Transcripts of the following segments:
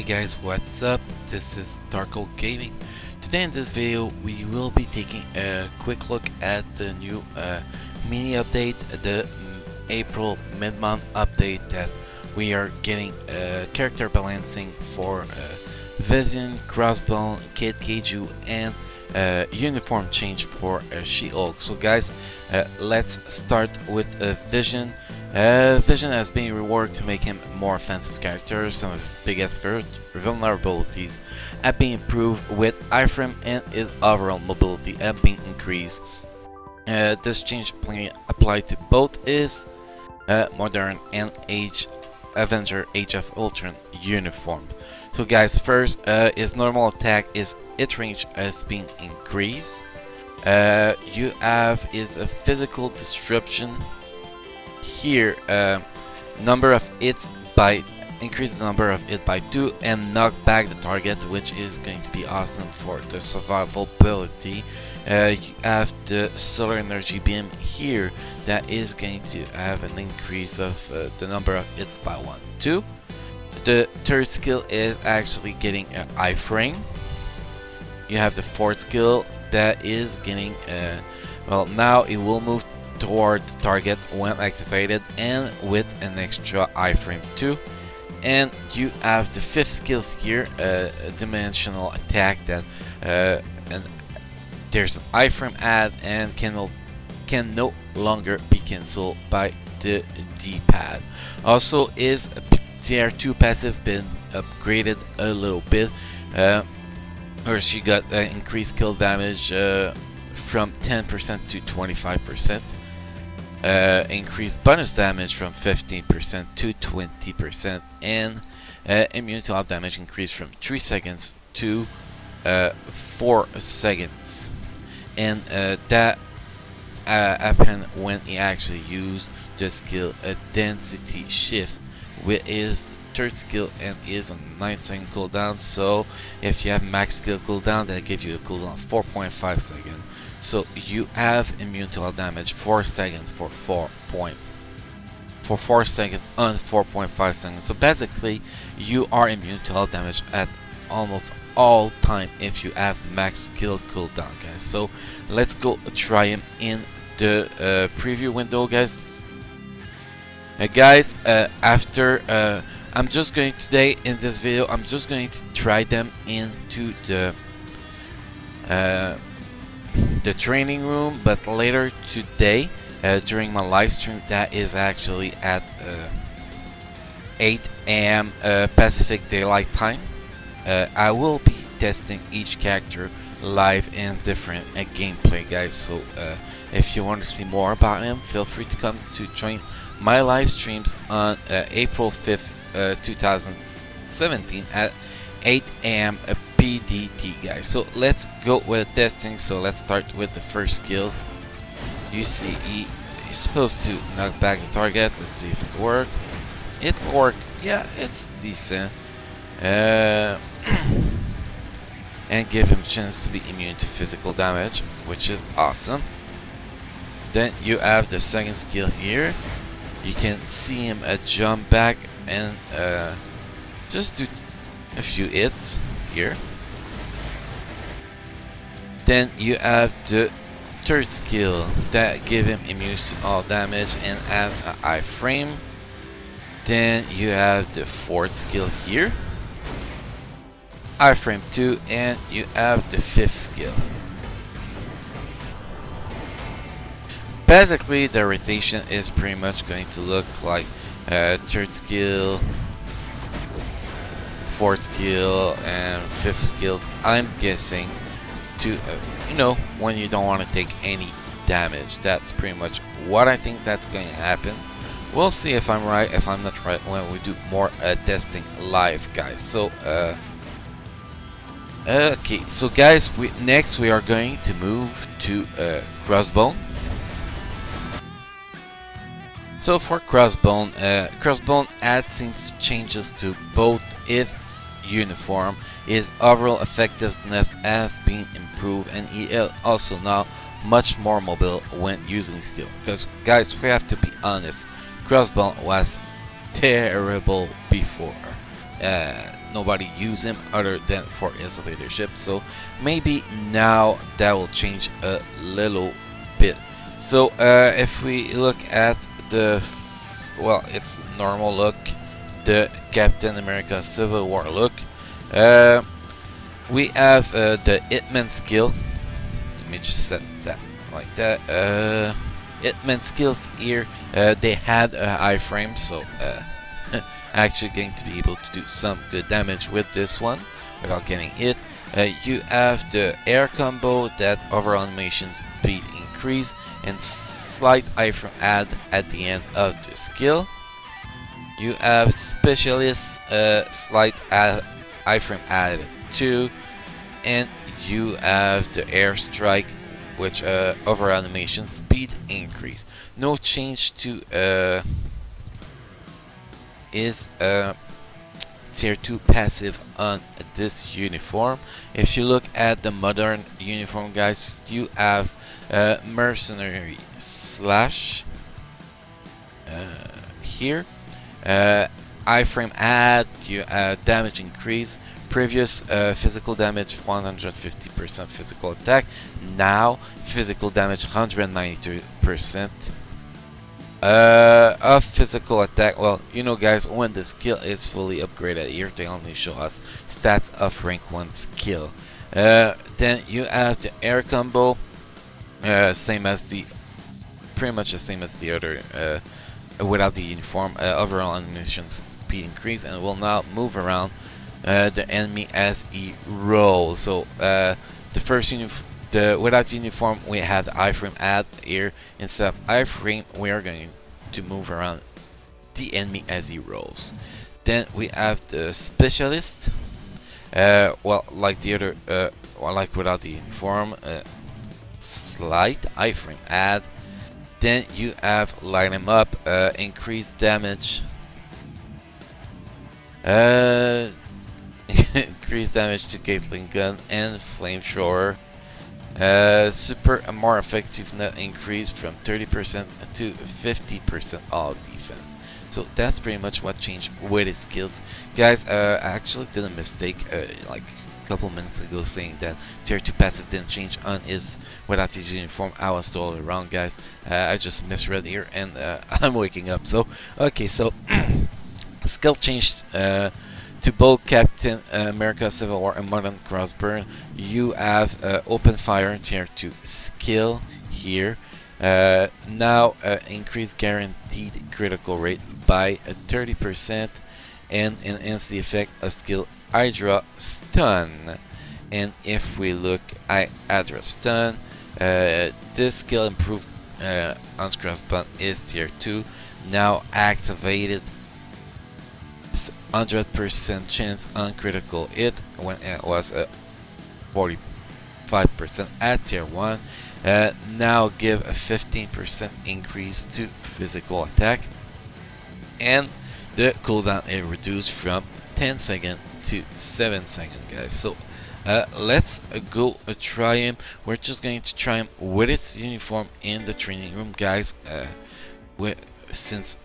guys, what's up? This is Darko Gaming. Today in this video we will be taking a quick look at the new mini update, the April mid-month update that we are getting character balancing for Vision, Crossbones, Kaiju, and uniform change for She-Hulk. So guys, let's start with Vision. Vision has been reworked to make him a more offensive character. Some of his biggest vulnerabilities have been improved, with iframe and his overall mobility have been increased. This change applied to both his modern and Avenger Age of Ultron uniform. So guys, first, his normal attack, his hit range has been increased. You have his physical disruption. Here, number of hits by increase the number of hits by 2 and knock back the target, which is going to be awesome for the survivability. You have the solar energy beam here that is going to have an increase of the number of hits by 1. 2. The third skill is actually getting an iframe. You have the fourth skill that is getting well, now it will move toward the target when activated and with an extra iframe too. And you have the fifth skill here, a dimensional attack that and there's an iframe add and can no longer be cancelled by the D-pad. Also, is tier 2 passive been upgraded a little bit. First, you got increased kill damage from 10% to 25%. Increased bonus damage from 15% to 20%, and immune to all damage increased from 3 seconds to 4 seconds. And that happened when he actually used the skill density shift, with his third skill, and is a 9-second cooldown. So if you have max skill cooldown, that gives you a cooldown of 4.5 seconds. So you have immune to all damage 4 seconds for 4 seconds on 4.5 seconds. So basically, you are immune to all damage at almost all time if you have max skill cooldown, guys. So let's go try him in the preview window, guys. Guys, after I'm just going today in this video, I'm just going to try them into the training room, but later today during my live stream, that is actually at 8 AM Pacific Daylight Time, I will be testing each character live in different gameplay, guys. So if you want to see more about him, feel free to come to join my live streams on April 5th 2017 at 8 AM PDT, guys. So let's go with testing. So let's start with the first skill. You see he is supposed to knock back the target. Let's see if it works. It worked. Yeah, it's decent. And give him a chance to be immune to physical damage, which is awesome. Then you have the second skill here. You can see him jump back and just do a few hits here. Then you have the third skill that give him immune to all damage and has an iframe. Then you have the fourth skill here, iframe 2, and you have the fifth skill. Basically, the rotation is pretty much going to look like third skill, fourth skill, and fifth skills. I'm guessing to you know, when you don't want to take any damage. That's pretty much what I think that's going to happen. We'll see if I'm right, if I'm not right, when we do more testing live, guys. So okay, so guys, next we are going to move to Crossbone. So for Crossbone, Crossbone has seen changes to both its uniform. His overall effectiveness has been improved, and he is also now much more mobile when using skill. Because guys, we have to be honest, Crossbone was terrible before. nobody use him other than for his leadership. So maybe now that will change a little bit. So if we look at the, well, it's normal look, the Captain America Civil War look. We have the Hitman skill. Let me just set that like that. Hitman skills here, they had a high frame, so actually going to be able to do some good damage with this one without getting hit. You have the air combo, that overall animation speed increase and slight iframe add at the end of the skill. You have specialist, slight iframe add too, and you have the airstrike, which overall animation speed increase. No change to is tier 2 passive on this uniform. If you look at the modern uniform, guys, you have mercenary slash here, iframe add, you damage increase. Previous physical damage 150% physical attack, now physical damage 192% of physical attack. Well, you know guys, when the skill is fully upgraded here, they only show us stats of rank 1 skill. Then you have the air combo, same as the, pretty much the same as the other, without the uniform. Overall animation speed increase, and will now move around the enemy as he rolls. So the first without uniform we had iframe add here. Instead of iframe, we are going to move around the enemy as he rolls. Then we have the specialist. Well, like the other, well, like without the uniform, slight iframe add. Then you have light him up, increased damage. Increased damage to Gatling gun and flamethrower. Super more effective net increase from 30% to 50% all defense. So that's pretty much what changed with his skills, guys. I actually did a mistake like a couple minutes ago saying that tier 2 passive didn't change on his without his uniform. I was totally wrong, guys. I just misread here, and I'm waking up. So okay, so skill changed to both Captain America Civil War and Modern Crossbones. You have open fire tier 2 skill here. Now increase guaranteed critical rate by 30% and enhance the effect of skill Hydra Stun. And if we look at Hydra Stun, this skill improved on Crossbones is tier 2, now activated. 100% chance on critical hit when it was 45% at tier 1. Now give a 15% increase to physical attack, and the cooldown is reduced from 10 seconds to 7 seconds, guys. So let's go try him. We're just going to try him with its uniform in the training room, guys, since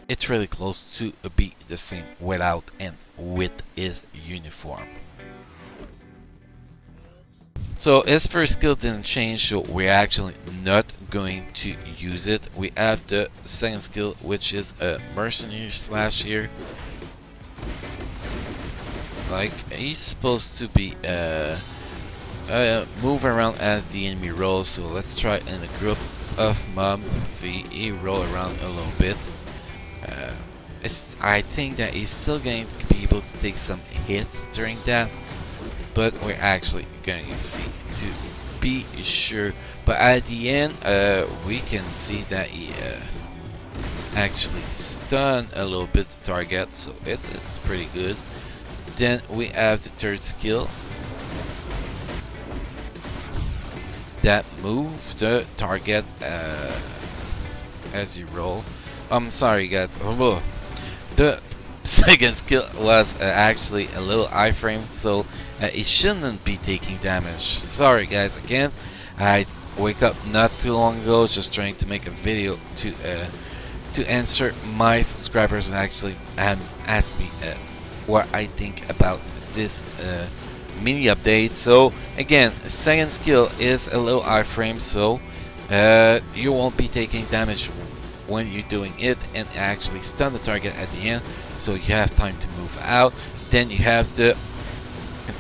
it's really close to be the same without and with his uniform. So his first skill didn't change, so we're actually not going to use it. We have the second skill, which is a mercenary slash here. Like, he's supposed to be move around as the enemy rolls. So let's try in a group of mob. See, he roll around a little bit. I think that he's still going to be able to take some hits during that, but we're actually going to see to be sure. But at the end, we can see that he actually stunned a little bit the target, so it's pretty good. Then we have the third skill that moves the target as you roll. I'm sorry, guys. The second skill was actually a little iframe, so it shouldn't be taking damage. Sorry, guys. Again, I wake up not too long ago, just trying to make a video to to answer my subscribers and actually ask me what I think about this mini update. So again, second skill is a low iframe, so you won't be taking damage when you're doing it, and actually stun the target at the end, so you have time to move out. Then you have the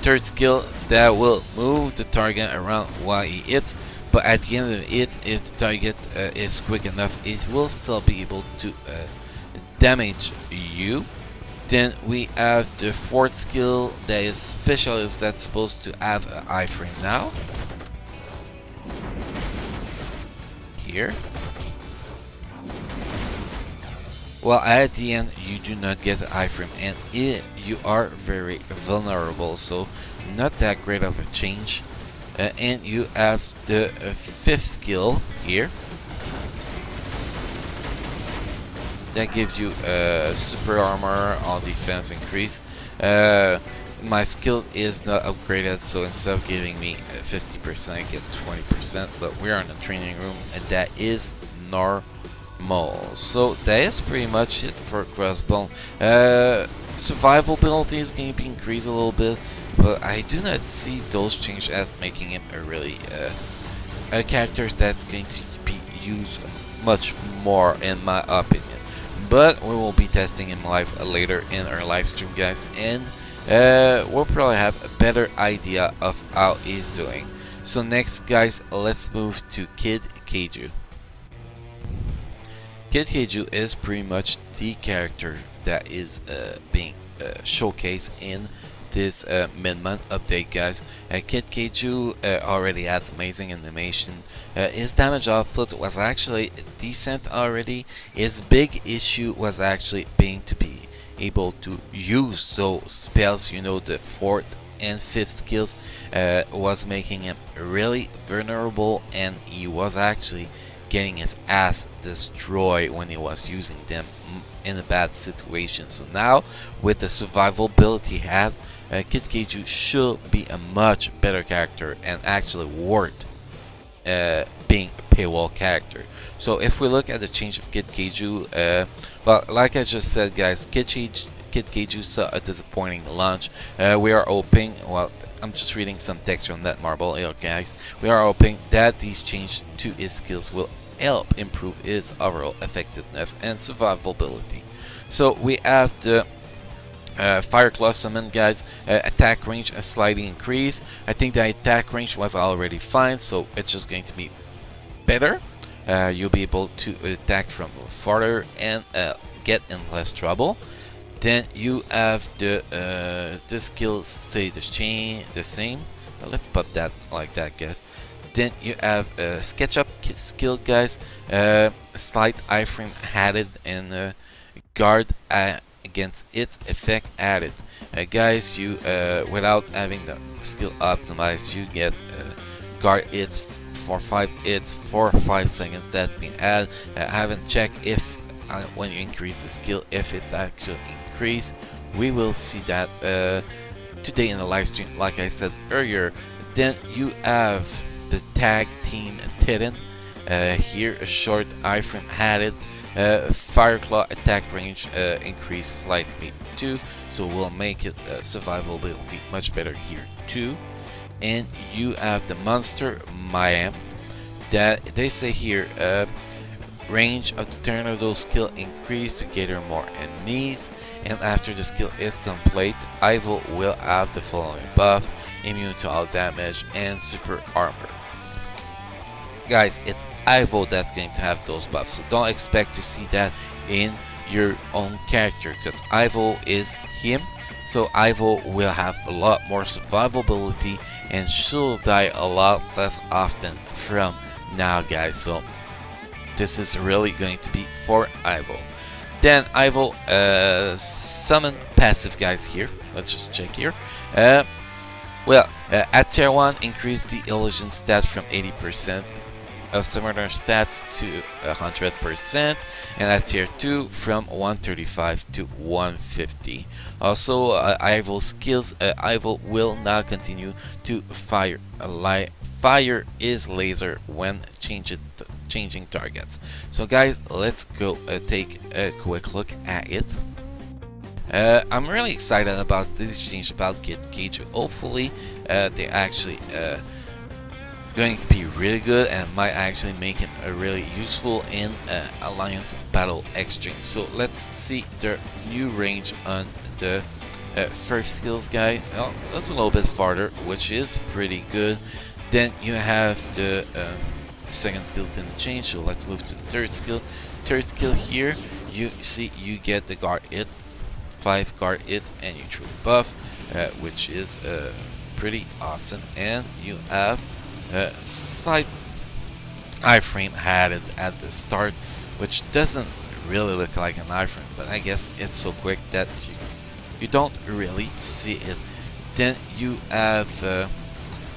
third skill that will move the target around while he hits, but at the end of it, if the target is quick enough, it will still be able to damage you. Then we have the fourth skill that is specialist, that's supposed to have an iframe now. Here. Well, at the end you do not get an iframe, and you are very vulnerable, so not that great of a change. And you have the fifth skill here that gives you super armor on defense increase. My skill is not upgraded, so instead of giving me 50%, I get 20%, but we are in a training room and that is normal. So that is pretty much it for Crossbones. Survivability is going to be increased a little bit, but I do not see those changes as making him a really a character that's going to be used much more, in my opinion. But we will be testing him live later in our live stream, guys, and we'll probably have a better idea of how he's doing. So next, guys, let's move to Kid Kaiju. Kid Kaiju is pretty much the character that is being showcased in this mid-month update, guys. Kid Kaiju already had amazing animation. His damage output was actually decent already. His big issue was actually being to be able to use those spells, you know, the fourth and fifth skills was making him really vulnerable, and he was actually getting his ass destroyed when he was using them in a bad situation. So now with the survivability he had, Kid Kaiju should be a much better character and actually worth being a paywall character. So if we look at the change of Kid Kaiju, well, like I just said, guys, Kid Kaiju saw a disappointing launch. We are hoping, well, I'm just reading some text from Netmarble here, guys. We are hoping that these changes to his skills will help improve his overall effectiveness and survivability. So we have the Fire Claw Summon, guys. Attack range a slightly increase. I think the attack range was already fine, so it's just going to be better. You'll be able to attack from farther and get in less trouble. Then you have the skill stay the same. Let's put that like that, guys. Then you have SketchUp skill, guys. Slight iframe added and guard against its effect added. Guys, you without having the skill optimized, you get guard hits for 5 hits for 5 seconds. That's been added. I haven't checked if when you increase the skill, if it actually increase. We will see that today in the live stream, like I said earlier. Then you have the tag team Titan. Here a short iframe added. Fire Claw attack range increased slightly too, so we'll make it survivability much better here too. And you have the monster Mayhem that they say here range of the tornado skill increase to gather more enemies, and after the skill is complete, Ivo will have the following buff: immune to all damage and super armor. Guys, it's Ivo that's going to have those buffs, so don't expect to see that in your own character, because Ivo is him. So Ivo will have a lot more survivability and should die a lot less often from now, guys. So this is really going to be for Ivo. Then Ivo summon passive, guys. Here, let's just check here. Well, at tier 1, increase the illusion stat from 80% of summoner stats to 100%, and at tier 2 from 135 to 150. Also, Ivo's skills, Ivo will now continue to fire his laser when changed changing targets. So guys, let's go take a quick look at it. I'm really excited about this change about Kaiju. Hopefully they're actually going to be really good and might actually make it really useful in Alliance Battle Extreme. So let's see their new range on the first skills guide. Well, that's a little bit farther, which is pretty good. Then you have the second skill didn't change, so let's move to the third skill. Third skill here, you see you get the guard it, 5 guard it, and you true buff, which is pretty awesome. And you have slight iframe added at the start, which doesn't really look like an iframe, but I guess it's so quick that you don't really see it. Then you have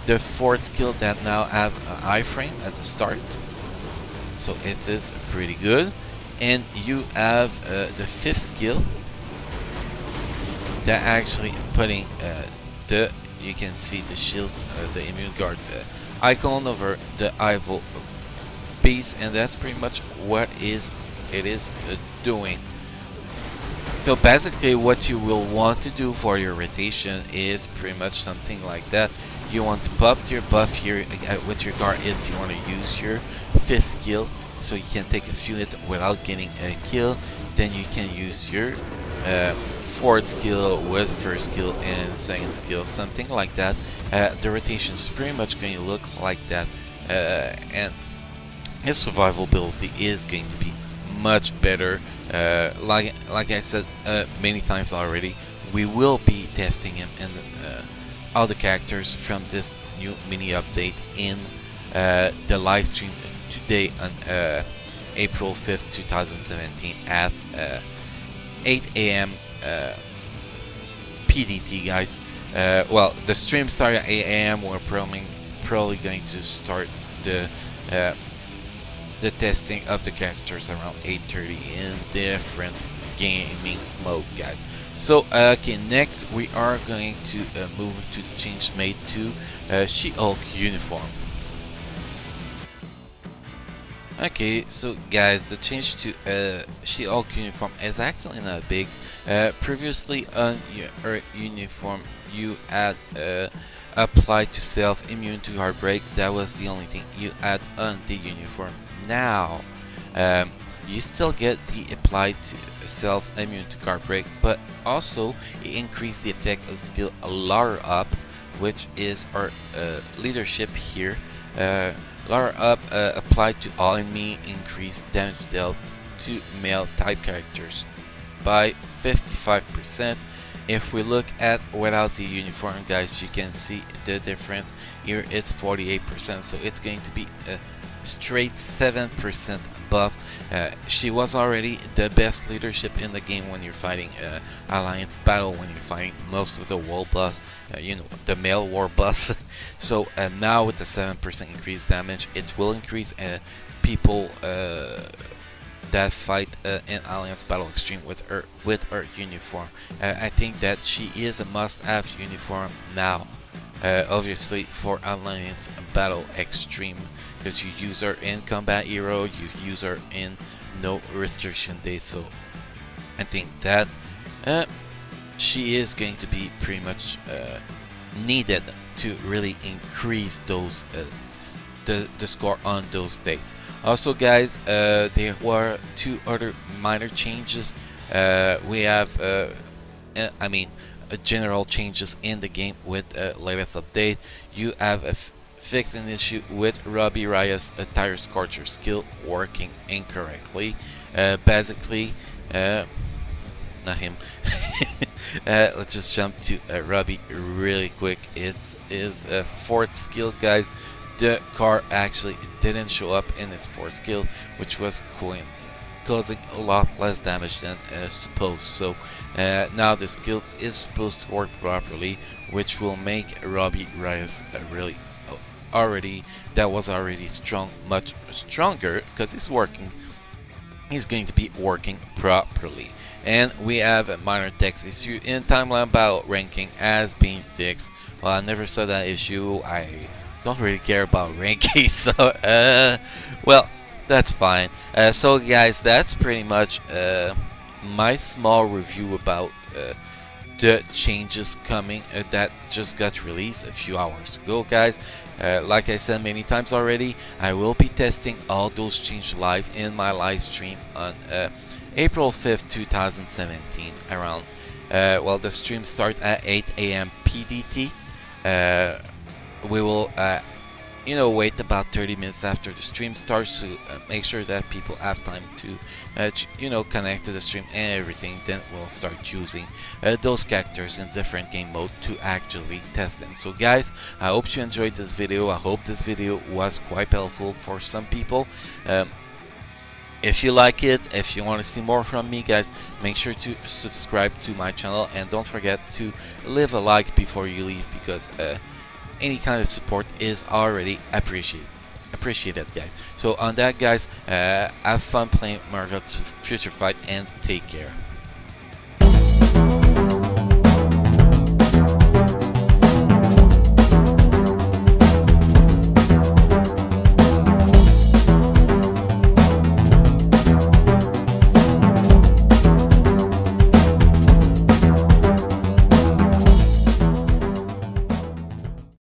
the fourth skill that now have an iframe at the start, so it is pretty good. And you have the fifth skill that actually putting you can see the shields, the immune guard icon over the Ivo piece, and that's pretty much what it is doing. So basically what you will want to do for your rotation is pretty much something like that. You want to pop your buff here with your guard hits. You want to use your fifth skill so you can take a few hits without getting a kill. Then you can use your fourth skill with first skill and second skill, something like that. The rotation is pretty much going to look like that, and his survivability is going to be much better. Like I said many times already, we will be testing him in all the characters from this new mini update in the live stream today on April 5th 2017 at 8 AM PDT, guys. Well, the stream started at 8 AM. We're probably going to start the testing of the characters around 8:30 in different gaming mode, guys. So okay, next we are going to move to the change made to She-Hulk uniform. Okay, so guys, the change to She-Hulk uniform is actually not big. Previously on your uniform you had applied to self immune to heartbreak. That was the only thing you had on the uniform. Now you still get the applied to self immune to heartbreak, but also it increased the effect of skill Lara Up, which is our leadership here. Lara Up applied to all enemy, increased damage dealt to male type characters by 55%. If we look at without the uniform, guys, you can see the difference. Here it's 48%, so it's going to be a straight 7% buff. She was already the best leadership in the game when you're fighting Alliance Battle, when you're fighting most of the world boss, you know, the male war boss. So now with the 7% increased damage, it will increase people that fight in Alliance Battle Extreme with her uniform. I think that she is a must-have uniform now, obviously for Alliance Battle Extreme, because you use her in Combat Hero, you use her in No Restriction Days. So I think that she is going to be pretty much needed to really increase those the score on those days. Also, guys, there were 2 other minor changes. We have I mean general changes in the game with latest update. You have a fix an issue with Robbie Raya's Tire Scorcher skill working incorrectly. Basically, not him. Let's just jump to Robbie really quick. It's his 4th skill, guys. The car actually didn't show up in his 4th skill, which was causing a lot less damage than supposed. So now the skill is supposed to work properly, which will make Robbie Reyes really already strong, much stronger, because he's going to be working properly. And we have a minor text issue in Timeline Battle ranking as being fixed. Well, I never saw that issue. I don't really care about ranking, so well, That's fine. So guys, that's pretty much my small review about the changes coming that just got released a few hours ago, guys. Like I said many times already, I will be testing all those changes live in my live stream on April 5th, 2017 around well, the stream starts at 8 a.m. PDT. We will you know, wait about 30 minutes after the stream starts to make sure that people have time to you know, connect to the stream and everything. Then we'll start using those characters in different game mode to actually test them. So guys, I hope you enjoyed this video. I hope this video was quite helpful for some people. If you like it, if you want to see more from me, guys, make sure to subscribe to my channel and don't forget to leave a like before you leave, because any kind of support is already appreciated, guys. So on that, guys, have fun playing Marvel Future Fight and take care.